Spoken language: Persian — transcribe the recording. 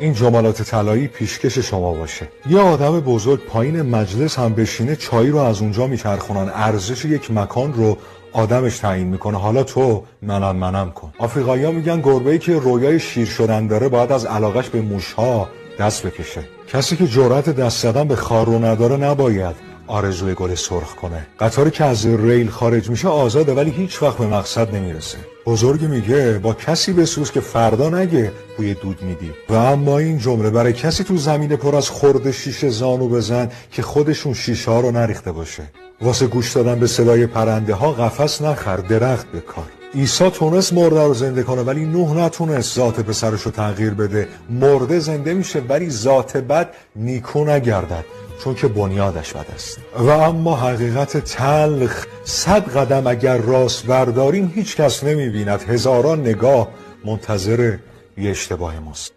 این جملات طلایی پیشکش شما باشه. یه آدم بزرگ پایین مجلس هم بشینه چای رو از اونجا میچرخونن، ارزش یک مکان رو آدمش تعیین میکنه. حالا تو منم کن. آفریقایی‌ها میگن گربه‌ای که رویای شیر شدن داره باید از علاقش به موش‌ها دست بکشه. کسی که جرأت دست زدن به خار رو نداره نباید آرزوی گل سرخ کنه. قطاری که از ریل خارج میشه آزاده ولی هیچ وقت به مقصد نمیرسه. بزرگ میگه با کسی بسوز که فردا نگه بوی دود میدی. و اما این جمله برای کسی تو زمین پر از خرد شیشه زانو بزن که خودشون شیشه ها رو نریخته باشه. واسه گوش دادن به صدای پرنده ها قفس نخر، درخت بکار. عیسی تونست مرده رو زنده کنه ولی نوح نتونست ذات پسرش رو تغییر بده. مرده زنده میشه ولی ذات بد نیکو نگردد، چون که بنیادش بد است. و اما حقیقت تلخ، 100 قدم اگر راست برداریم هیچ کس نمیبیند، هزاران نگاه منتظر یه اشتباه ماست.